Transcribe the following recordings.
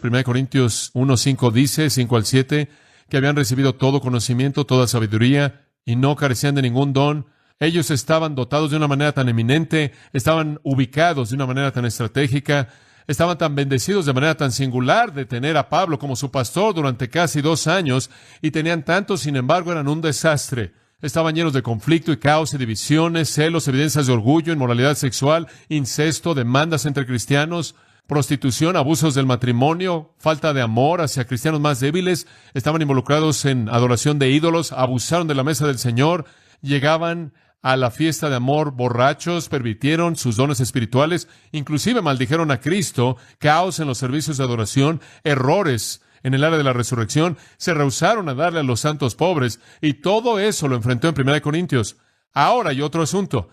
1 Corintios 1:5 dice, 5 al 7, que habían recibido todo conocimiento, toda sabiduría, y no carecían de ningún don. Ellos estaban dotados de una manera tan eminente, estaban ubicados de una manera tan estratégica, estaban tan bendecidos de manera tan singular de tener a Pablo como su pastor durante casi 2 años, y tenían tanto, sin embargo, eran un desastre. Estaban llenos de conflicto y caos y divisiones, celos, evidencias de orgullo, inmoralidad sexual, incesto, demandas entre cristianos, prostitución, abusos del matrimonio, falta de amor hacia cristianos más débiles. Estaban involucrados en adoración de ídolos, abusaron de la mesa del Señor, llegaban a la fiesta de amor borrachos, pervirtieron sus dones espirituales, inclusive maldijeron a Cristo, caos en los servicios de adoración, errores en el área de la resurrección, se rehusaron a darle a los santos pobres, y todo eso lo enfrentó en 1 Corintios. Ahora hay otro asunto,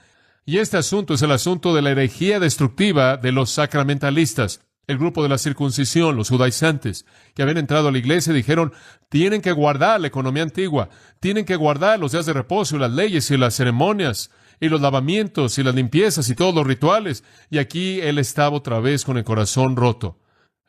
y este asunto es el asunto de la herejía destructiva de los sacramentalistas, el grupo de la circuncisión, los judaizantes, que habían entrado a la iglesia y dijeron, tienen que guardar la economía antigua, tienen que guardar los días de reposo y las leyes y las ceremonias y los lavamientos y las limpiezas y todos los rituales. Y aquí él estaba otra vez con el corazón roto.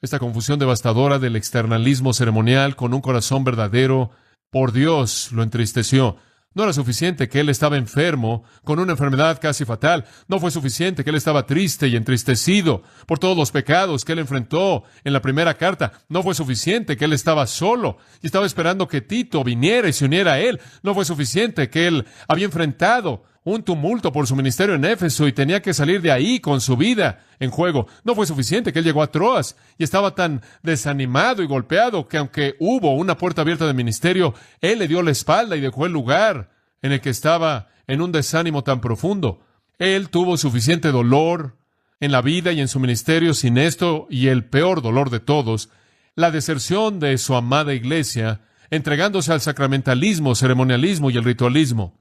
Esta confusión devastadora del externalismo ceremonial con un corazón verdadero, por Dios, lo entristeció. No era suficiente que él estaba enfermo, con una enfermedad casi fatal. No fue suficiente que él estaba triste y entristecido por todos los pecados que él enfrentó en la primera carta. No fue suficiente que él estaba solo y estaba esperando que Tito viniera y se uniera a él. No fue suficiente que él había enfrentado un tumulto por su ministerio en Éfeso y tenía que salir de ahí con su vida en juego. No fue suficiente que él llegó a Troas y estaba tan desanimado y golpeado que aunque hubo una puerta abierta de ministerio, él le dio la espalda y dejó el lugar en el que estaba en un desánimo tan profundo. Él tuvo suficiente dolor en la vida y en su ministerio sin esto, y el peor dolor de todos, la deserción de su amada iglesia, entregándose al sacramentalismo, ceremonialismo y el ritualismo.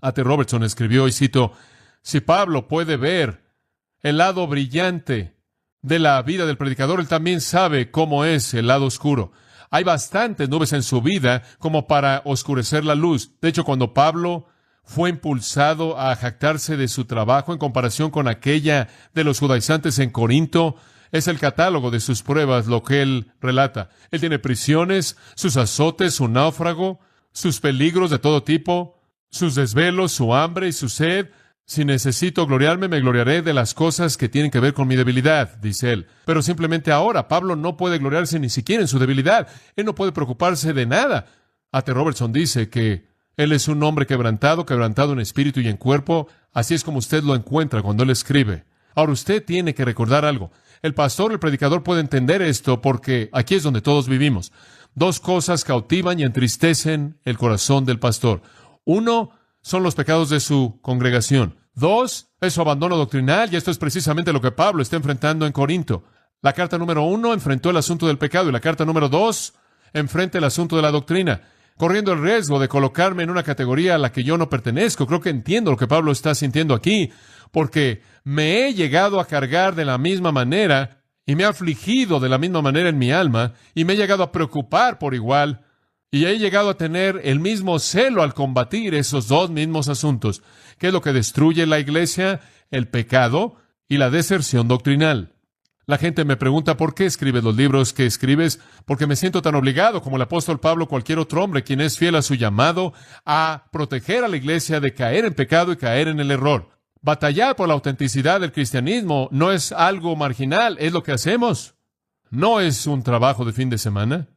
A.T. Robertson escribió, y cito, si Pablo puede ver el lado brillante de la vida del predicador, él también sabe cómo es el lado oscuro. Hay bastantes nubes en su vida como para oscurecer la luz. De hecho, cuando Pablo fue impulsado a jactarse de su trabajo en comparación con aquella de los judaizantes en Corinto, es el catálogo de sus pruebas lo que él relata. Él tiene prisiones, sus azotes, su náufrago, sus peligros de todo tipo, sus desvelos, su hambre y su sed. Si necesito gloriarme, me gloriaré de las cosas que tienen que ver con mi debilidad, dice él. Pero simplemente ahora, Pablo no puede gloriarse ni siquiera en su debilidad. Él no puede preocuparse de nada. A.T. Robertson dice que él es un hombre quebrantado en espíritu y en cuerpo. Así es como usted lo encuentra cuando él escribe. Ahora, usted tiene que recordar algo. El pastor, el predicador puede entender esto porque aquí es donde todos vivimos. 2 cosas cautivan y entristecen el corazón del pastor. 1, son los pecados de su congregación. 2, es su abandono doctrinal, y esto es precisamente lo que Pablo está enfrentando en Corinto. La carta número 1 enfrentó el asunto del pecado, y la carta número 2 enfrenta el asunto de la doctrina, corriendo el riesgo de colocarme en una categoría a la que yo no pertenezco. Creo que entiendo lo que Pablo está sintiendo aquí, porque me he llegado a cargar de la misma manera, y me ha afligido de la misma manera en mi alma, y me he llegado a preocupar por igual, y he llegado a tener el mismo celo al combatir esos 2 mismos asuntos. ¿Qué es lo que destruye la iglesia? El pecado y la deserción doctrinal. La gente me pregunta, ¿por qué escribes los libros que escribes? Porque me siento tan obligado, como el apóstol Pablo, cualquier otro hombre, quien es fiel a su llamado, a proteger a la iglesia de caer en pecado y caer en el error. Batallar por la autenticidad del cristianismo no es algo marginal, es lo que hacemos. No es un trabajo de fin de semana.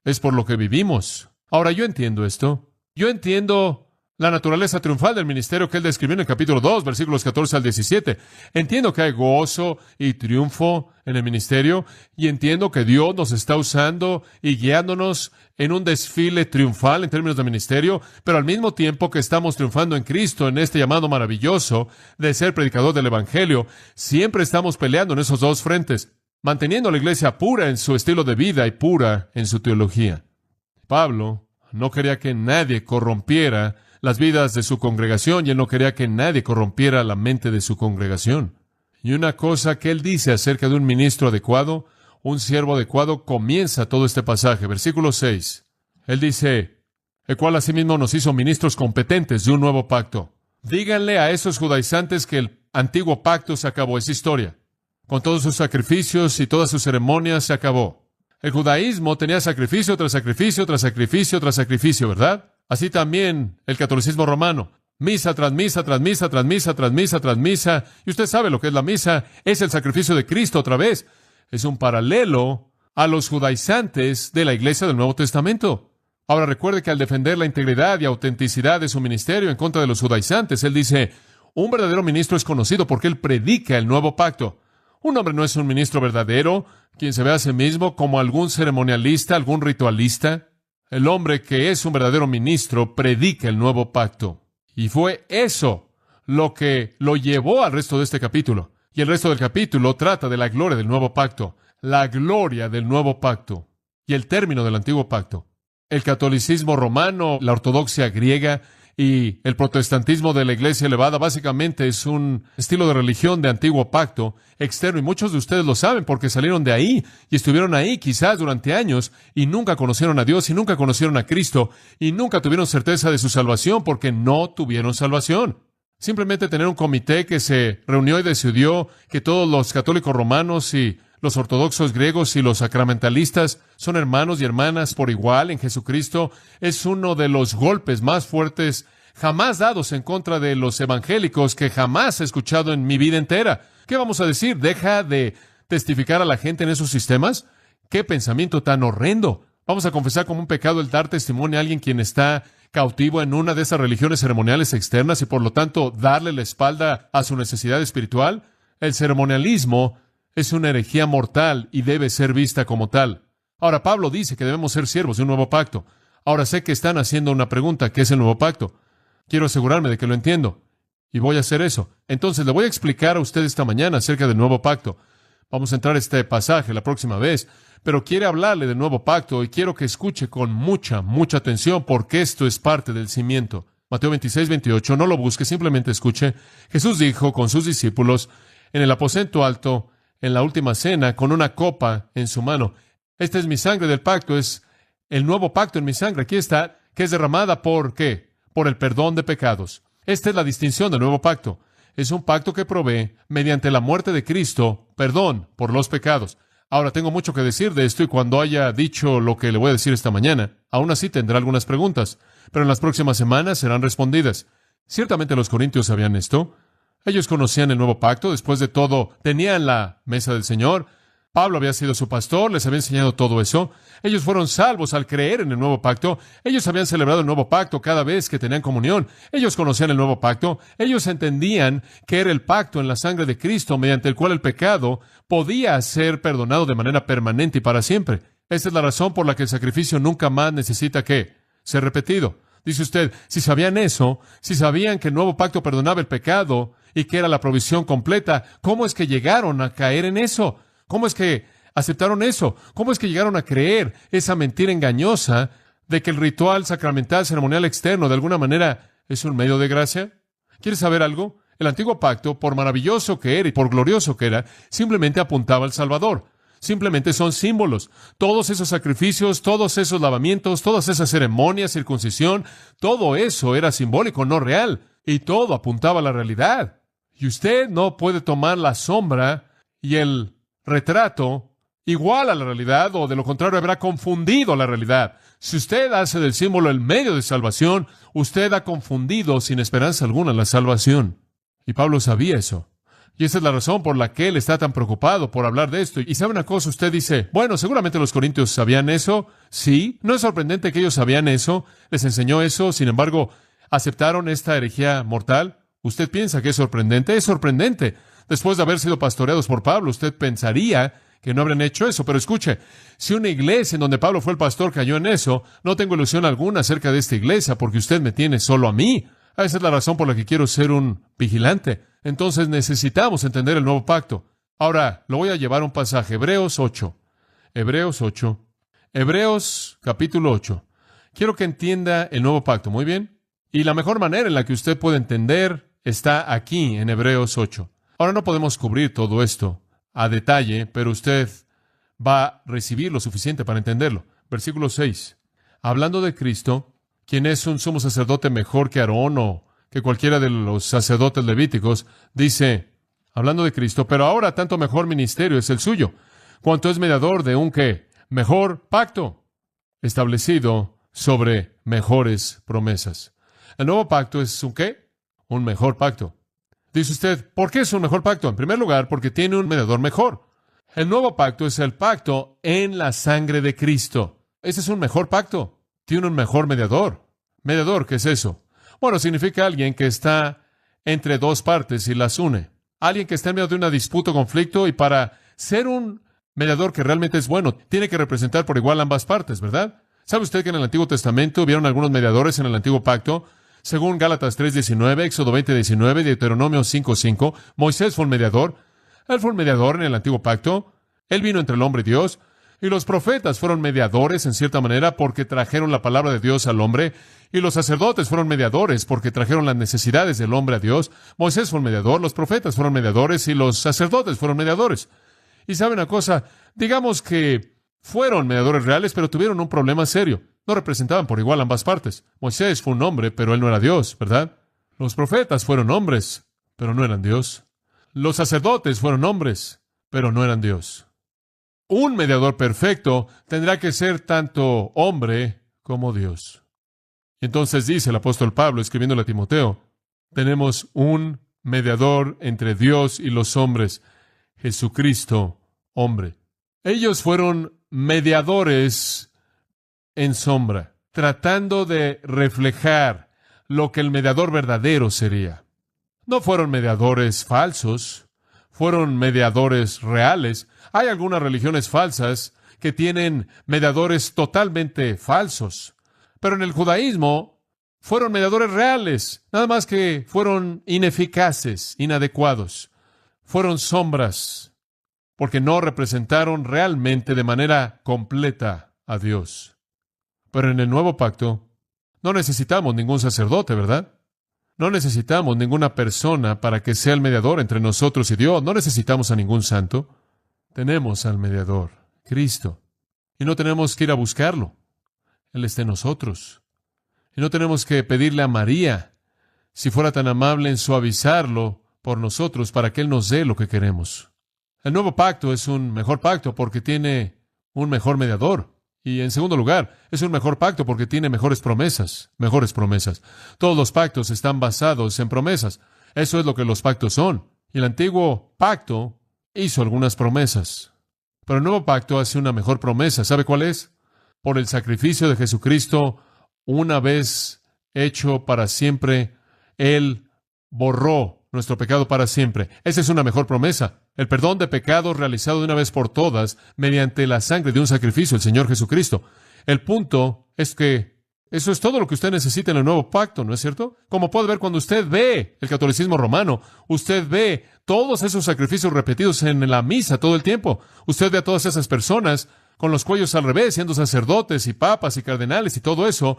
Es por lo que vivimos. Ahora, yo entiendo esto. Yo entiendo la naturaleza triunfal del ministerio que él describió en el capítulo 2, versículos 14 al 17. Entiendo que hay gozo y triunfo en el ministerio, y entiendo que Dios nos está usando y guiándonos en un desfile triunfal en términos de ministerio, pero al mismo tiempo que estamos triunfando en Cristo en este llamado maravilloso de ser predicador del Evangelio, siempre estamos peleando en esos 2 frentes, manteniendo a la iglesia pura en su estilo de vida y pura en su teología. Pablo no quería que nadie corrompiera las vidas de su congregación, y él no quería que nadie corrompiera la mente de su congregación. Y una cosa que él dice acerca de un ministro adecuado, un siervo adecuado, comienza todo este pasaje. Versículo 6. Él dice, el cual asimismo nos hizo ministros competentes de un nuevo pacto. Díganle a esos judaizantes que el antiguo pacto se acabó, es historia. Con todos sus sacrificios y todas sus ceremonias se acabó. El judaísmo tenía sacrificio tras sacrificio, tras sacrificio, tras sacrificio, ¿verdad? Así también el catolicismo romano. Misa tras misa, tras misa, tras misa, tras misa, tras misa. Y usted sabe lo que es la misa. Es el sacrificio de Cristo otra vez. Es un paralelo a los judaizantes de la Iglesia del Nuevo Testamento. Ahora recuerde que al defender la integridad y autenticidad de su ministerio en contra de los judaizantes, él dice, un verdadero ministro es conocido porque él predica el nuevo pacto. Un hombre no es un ministro verdadero, quien se ve a sí mismo como algún ceremonialista, algún ritualista. El hombre que es un verdadero ministro predica el nuevo pacto. Y fue eso lo que lo llevó al resto de este capítulo. Y el resto del capítulo trata de la gloria del nuevo pacto. La gloria del nuevo pacto. Y el término del antiguo pacto. El catolicismo romano, la ortodoxia griega y el protestantismo de la iglesia elevada básicamente es un estilo de religión de antiguo pacto externo. Y muchos de ustedes lo saben porque salieron de ahí y estuvieron ahí quizás durante años y nunca conocieron a Dios y nunca conocieron a Cristo y nunca tuvieron certeza de su salvación porque no tuvieron salvación. Simplemente tener un comité que se reunió y decidió que todos los católicos romanos y los ortodoxos griegos y los sacramentalistas son hermanos y hermanas por igual en Jesucristo es uno de los golpes más fuertes jamás dados en contra de los evangélicos que jamás he escuchado en mi vida entera. ¿Qué vamos a decir? ¿Deja de testificar a la gente en esos sistemas? ¡Qué pensamiento tan horrendo! Vamos a confesar como un pecado el dar testimonio a alguien quien está cautivo en una de esas religiones ceremoniales externas y por lo tanto darle la espalda a su necesidad espiritual. El ceremonialismo es una herejía mortal y debe ser vista como tal. Ahora, Pablo dice que debemos ser siervos de un nuevo pacto. Ahora sé que están haciendo una pregunta, ¿qué es el nuevo pacto? Quiero asegurarme de que lo entiendo. Y voy a hacer eso. Entonces, le voy a explicar a usted esta mañana acerca del nuevo pacto. Vamos a entrar a este pasaje la próxima vez, pero quiero hablarle del nuevo pacto y quiero que escuche con mucha atención porque esto es parte del cimiento. Mateo 26:28, no lo busque, simplemente escuche. Jesús dijo con sus discípulos en el aposento alto, en la última cena, con una copa en su mano. Esta es mi sangre del pacto, es el nuevo pacto en mi sangre. Aquí está, que es derramada ¿por qué? Por el perdón de pecados. Esta es la distinción del nuevo pacto. Es un pacto que provee, mediante la muerte de Cristo, perdón por los pecados. Ahora, tengo mucho que decir de esto y cuando haya dicho lo que le voy a decir esta mañana, aún así tendrá algunas preguntas, pero en las próximas semanas serán respondidas. Ciertamente los corintios sabían esto. Ellos conocían el nuevo pacto, después de todo, tenían la mesa del Señor. Pablo había sido su pastor, les había enseñado todo eso. Ellos fueron salvos al creer en el nuevo pacto. Ellos habían celebrado el nuevo pacto cada vez que tenían comunión. Ellos conocían el nuevo pacto. Ellos entendían que era el pacto en la sangre de Cristo mediante el cual el pecado podía ser perdonado de manera permanente y para siempre. Esta es la razón por la que el sacrificio nunca más necesita ¿qué? Ser repetido. Dice usted, si sabían eso, si sabían que el nuevo pacto perdonaba el pecado y que era la provisión completa, ¿cómo es que llegaron a caer en eso? ¿Cómo es que aceptaron eso? ¿Cómo es que llegaron a creer esa mentira engañosa de que el ritual sacramental ceremonial externo de alguna manera es un medio de gracia? ¿Quieres saber algo? El antiguo pacto, por maravilloso que era y por glorioso que era, simplemente apuntaba al Salvador. Simplemente son símbolos. Todos esos sacrificios, todos esos lavamientos, todas esas ceremonias, circuncisión, todo eso era simbólico, no real. Y todo apuntaba a la realidad. Y usted no puede tomar la sombra y el retrato igual a la realidad, o de lo contrario habrá confundido la realidad. Si usted hace del símbolo el medio de salvación, usted ha confundido sin esperanza alguna la salvación. Y Pablo sabía eso. Y esa es la razón por la que él está tan preocupado por hablar de esto. Y sabe una cosa, usted dice, bueno, seguramente los corintios sabían eso. Sí, no es sorprendente que ellos sabían eso, les enseñó eso, sin embargo, ¿aceptaron esta herejía mortal? ¿Usted piensa que es sorprendente? Es sorprendente. Después de haber sido pastoreados por Pablo, usted pensaría que no habrían hecho eso. Pero escuche, si una iglesia en donde Pablo fue el pastor cayó en eso, no tengo ilusión alguna acerca de esta iglesia porque usted me tiene solo a mí. Esa es la razón por la que quiero ser un vigilante. Entonces necesitamos entender el nuevo pacto. Ahora, lo voy a llevar a un pasaje, Hebreos 8. Hebreos capítulo 8. Quiero que entienda el nuevo pacto, ¿muy bien? Y la mejor manera en la que usted puede entender está aquí en Hebreos 8. Ahora no podemos cubrir todo esto a detalle, pero usted va a recibir lo suficiente para entenderlo. Versículo 6. Hablando de Cristo, quien es un sumo sacerdote mejor que Aarón o que cualquiera de los sacerdotes levíticos, dice, hablando de Cristo, pero ahora tanto mejor ministerio es el suyo, cuanto es mediador de un ¿qué? mejor pacto, establecido sobre mejores promesas. El nuevo pacto es ¿un qué? Un mejor pacto. Dice usted, ¿por qué es un mejor pacto? En primer lugar, porque tiene un mediador mejor. El nuevo pacto es el pacto en la sangre de Cristo. Ese es un mejor pacto. Tiene un mejor mediador. ¿Mediador qué es eso? Bueno, significa alguien que está entre dos partes y las une. Alguien que está en medio de una disputa o conflicto, y para ser un mediador que realmente es bueno, tiene que representar por igual ambas partes, ¿verdad? ¿Sabe usted que en el Antiguo Testamento hubieron algunos mediadores en el Antiguo Pacto? Según Gálatas 3:19, Éxodo 20:19, Deuteronomio 5:5, Moisés fue un mediador. Él fue un mediador en el Antiguo Pacto. Él vino entre el hombre y Dios. Y los profetas fueron mediadores en cierta manera porque trajeron la palabra de Dios al hombre. Y los sacerdotes fueron mediadores porque trajeron las necesidades del hombre a Dios. Moisés fue un mediador, los profetas fueron mediadores y los sacerdotes fueron mediadores. Y sabe una cosa, digamos que fueron mediadores reales, pero tuvieron un problema serio. No representaban por igual ambas partes. Moisés fue un hombre, pero él no era Dios, ¿verdad? Los profetas fueron hombres, pero no eran Dios. Los sacerdotes fueron hombres, pero no eran Dios. Un mediador perfecto tendrá que ser tanto hombre como Dios. Entonces dice el apóstol Pablo, escribiéndole a Timoteo, tenemos un mediador entre Dios y los hombres, Jesucristo, hombre. Ellos fueron mediadores en sombra, tratando de reflejar lo que el mediador verdadero sería. No fueron mediadores falsos, fueron mediadores reales. Hay algunas religiones falsas que tienen mediadores totalmente falsos, pero en el judaísmo fueron mediadores reales, nada más que fueron ineficaces, inadecuados. Fueron sombras, porque no representaron realmente de manera completa a Dios. Pero en el nuevo pacto no necesitamos ningún sacerdote, ¿verdad? No necesitamos ninguna persona para que sea el mediador entre nosotros y Dios. No necesitamos a ningún santo. Tenemos al mediador, Cristo. Y no tenemos que ir a buscarlo. Él está en nosotros. Y no tenemos que pedirle a María, si fuera tan amable, en suavizarlo por nosotros para que Él nos dé lo que queremos. El nuevo pacto es un mejor pacto porque tiene un mejor mediador. Y en segundo lugar, es un mejor pacto porque tiene mejores promesas. Mejores promesas. Todos los pactos están basados en promesas. Eso es lo que los pactos son. Y el antiguo pacto hizo algunas promesas. Pero el nuevo pacto hace una mejor promesa. ¿Sabe cuál es? Por el sacrificio de Jesucristo, una vez hecho para siempre, Él borró nuestro pecado para siempre. Esa es una mejor promesa. El perdón de pecados realizado de una vez por todas mediante la sangre de un sacrificio, el Señor Jesucristo. El punto es que eso es todo lo que usted necesita en el nuevo pacto, ¿no es cierto? Como puede ver cuando usted ve el catolicismo romano, usted ve todos esos sacrificios repetidos en la misa todo el tiempo. Usted ve a todas esas personas con los cuellos al revés, siendo sacerdotes y papas y cardenales y todo eso,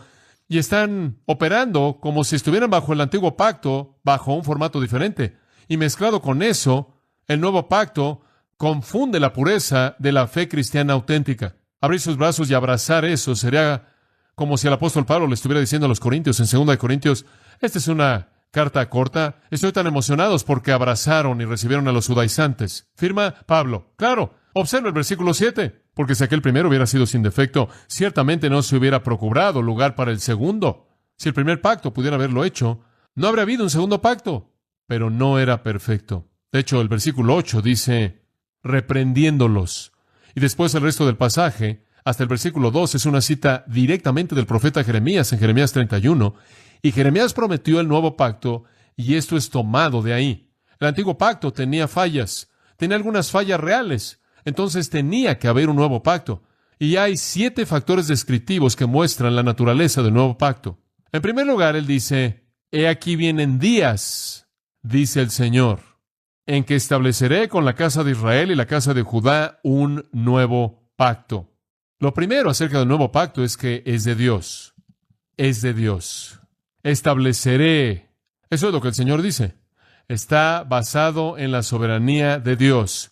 y están operando como si estuvieran bajo el antiguo pacto, bajo un formato diferente. Y mezclado con eso, el nuevo pacto confunde la pureza de la fe cristiana auténtica. Abrir sus brazos y abrazar eso sería como si el apóstol Pablo le estuviera diciendo a los corintios, en 2 de Corintios, esta es una carta corta, estoy tan emocionados porque abrazaron y recibieron a los judaizantes. Firma Pablo. Claro, observa el versículo 7. Porque si aquel primero hubiera sido sin defecto, ciertamente no se hubiera procurado lugar para el segundo. Si el primer pacto pudiera haberlo hecho, no habría habido un segundo pacto, pero no era perfecto. De hecho, el versículo 8 dice, reprendiéndolos. Y después el resto del pasaje, hasta el versículo 2, es una cita directamente del profeta Jeremías en Jeremías 31. Y Jeremías prometió el nuevo pacto, y esto es tomado de ahí. El antiguo pacto tenía fallas, tenía algunas fallas reales. Entonces tenía que haber un nuevo pacto. Y hay 7 factores descriptivos que muestran la naturaleza del nuevo pacto. En primer lugar, él dice, he aquí vienen días, dice el Señor, en que estableceré con la casa de Israel y la casa de Judá un nuevo pacto. Lo primero acerca del nuevo pacto es que es de Dios. Es de Dios. Estableceré. Eso es lo que el Señor dice. Está basado en la soberanía de Dios.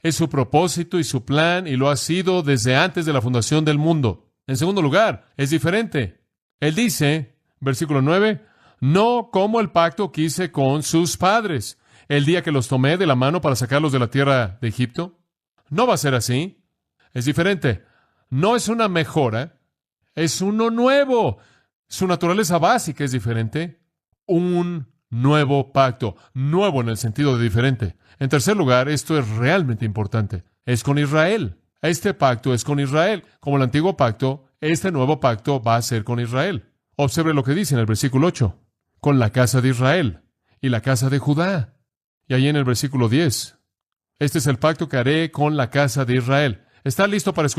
Es su propósito y su plan, y lo ha sido desde antes de la fundación del mundo. En segundo lugar, es diferente. Él dice, versículo 9, no como el pacto que hice con sus padres, el día que los tomé de la mano para sacarlos de la tierra de Egipto. No va a ser así. Es diferente. No es una mejora, es uno nuevo. Su naturaleza básica es diferente. Un nuevo pacto. Nuevo en el sentido de diferente. En tercer lugar, esto es realmente importante. Es con Israel. Este pacto es con Israel. Como el antiguo pacto, este nuevo pacto va a ser con Israel. Observe lo que dice en el versículo 8. Con la casa de Israel y la casa de Judá. Y ahí en el versículo 10. Este es el pacto que haré con la casa de Israel. ¿Está listo para escuchar